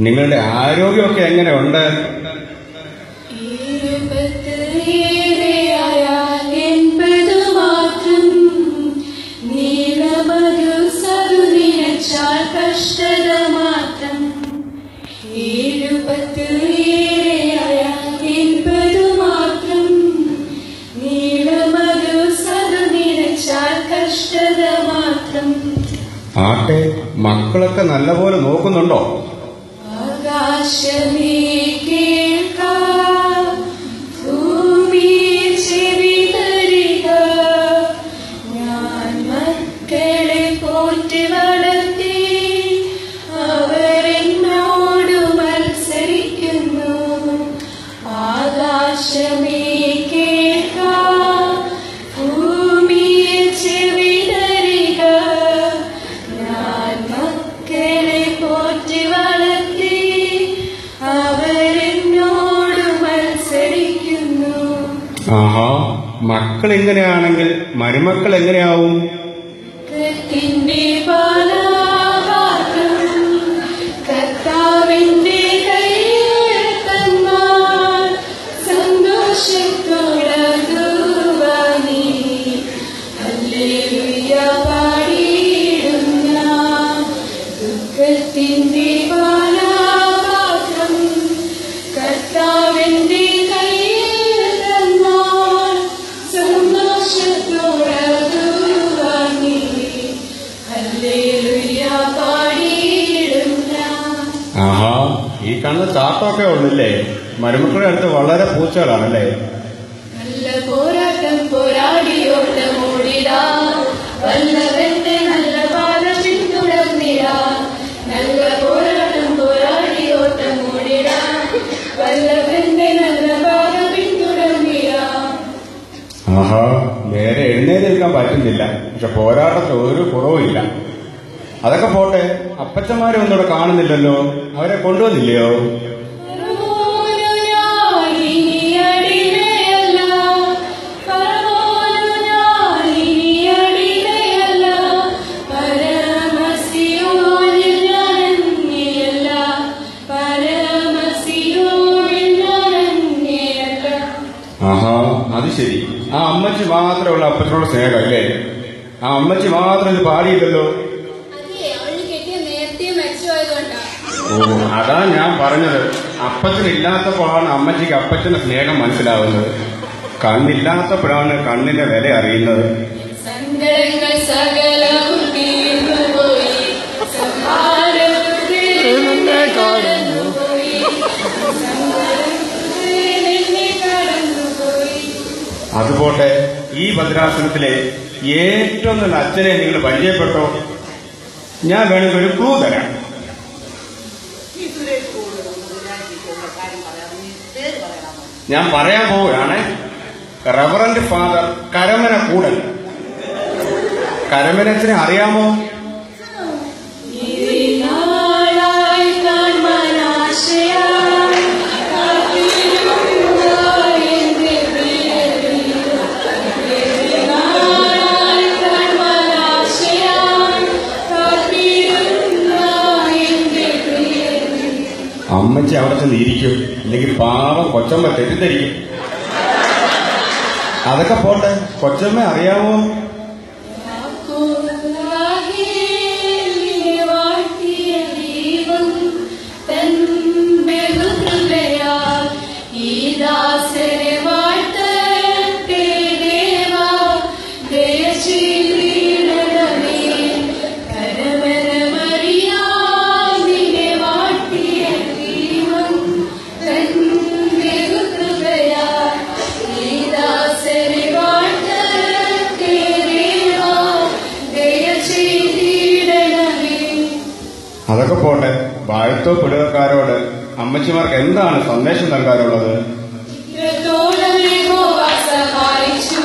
നിങ്ങളുടെ ആരോഗ്യമൊക്കെ എങ്ങനെയുണ്ട്? ആട്ടെ, മക്കളൊക്കെ നല്ലപോലെ നോക്കുന്നുണ്ടോ? ആകാശമേ കേൾക്കാം, ഭൂമിയെ ചെവി തരിക. ഞാൻ മക്കളെ പോറ്റി വളർത്തി, അവരെന്നോട് മത്സരിക്കുന്നു. ആകാശമേ കേൾക്കാം, ഭൂമിയെ ചെവി തരിക. ഞാൻ മക്കളെ പോറ്റി വളർത്തി, അവരെന്നോട് മത്സരിക്കുന്നു. ആഹാ, മക്കൾ എങ്ങനെയാണെങ്കിൽ മരുമക്കൾ എങ്ങനെയാവും? കർത്താവിന്റെ പാലാപാത്രം കർത്താവിന്റെ കയ്യിൽ തന്നാൽ സന്തോഷത്തോടതുവാനീ ഹല്ലേലൂയ പാടിയിടും ഞാൻ. ദുഃഖത്തിന്റെ പാലാപാത്രം കർത്താവിന്റെ കയ്യിൽ തന്നാൽ സന്തോഷത്തോടതുവാനീ ഹല്ലേലൂയ പാടിയിടും ഞാൻ. ആഹാ, ഈ കാണുന്ന ചാട്ടമൊക്കെ ഉള്ളല്ലേ? മരുമക്കളുടെ അടുത്ത് വളരെ പൂച്ചകളാണല്ലേ? നല്ല പോരാട്ടം പോരാടിയോട്ടം ഓടിടാം, വല്ലവന്റെ നല്ല പാത പിന്തുടർന്നിടാം. നല്ല പോരാട്ടം പോരാടിയോട്ടം ഓടിടാം, വല്ലവന്റെ നല്ല പാത പിന്തുടർന്നിടാം. ആഹാ, നേരെ എഴുന്നേൽക്കാൻ പറ്റുന്നില്ല, പക്ഷെ പോരാട്ടത്തിൽ ഒരു കുറവുമില്ല. അതൊക്കെ പോട്ടെ, അപ്പച്ചന്മാരെ ഒന്നും ഇവിടെ കാണുന്നില്ലല്ലോ, അവരെ കൊണ്ടുവന്നില്ലയോ? ആഹാ, അത് ശരി. ആ അമ്മച്ചി മാത്രമുള്ള അപ്പച്ചനോട് സ്നേഹം അല്ലേ? ആ അമ്മച്ചി മാത്രം ഇത് പാടിയില്ലല്ലോ. ഓ, അതാ ഞാൻ പറഞ്ഞത്, അപ്പച്ചനില്ലാത്തപ്പോഴാണ് അമ്മച്ചിക്ക് അപ്പച്ചന്റെ സ്നേഹം മനസ്സിലാവുന്നത്. കണ്ണില്ലാത്തപ്പോഴാണ് കണ്ണിന്റെ വില അറിയുന്നത്. സങ്കടങ്ങൾ സകലവും തീർന്നുപോയി, സംഹാരത്തിൽ നിന്നെ കടന്നുപോയി, സംഹാരത്തിൽ നിന്നെ കടന്നുപോയി. അതുപോട്ടെ, ഈ ഭദ്രാസനത്തിലെ ഏറ്റവും നല്ല അച്ഛനെ നിങ്ങൾ പരിചയപ്പെട്ടോ? ഞാൻ വേണമെങ്കിൽ ഒരു ക്ലൂ തരാം. ഞാൻ പറയാൻ പോവുകയാണ്. Reverend father Karamana Koodan. കരമനച്ചനെ അറിയാമോ? നാളായി കാണാൻ ആശയായി കാത്തിരുന്ന എന്റെ പ്രിയരേ, നാളായി കാണാൻ ആശയായി കാത്തിരുന്ന എന്റെ പ്രിയരേ. അമ്മച്ചി അവിടെ ചെന്ന് ഇരിക്കും, അല്ലെങ്കിൽ പാവം കൊച്ചമ്മ തെറ്റിദ്ധരിക്കും. അതൊക്കെ പോട്ടെ, കൊച്ചമ്മ അറിയാമോ? അതൊക്കെ പോട്ടെ, വാഴ്ത്തോ പിടുകക്കാരോട് അമ്മച്ചിമാർക്ക് എന്താണ് സന്ദേശം നൽകാറുള്ളത്? സഹായിച്ചു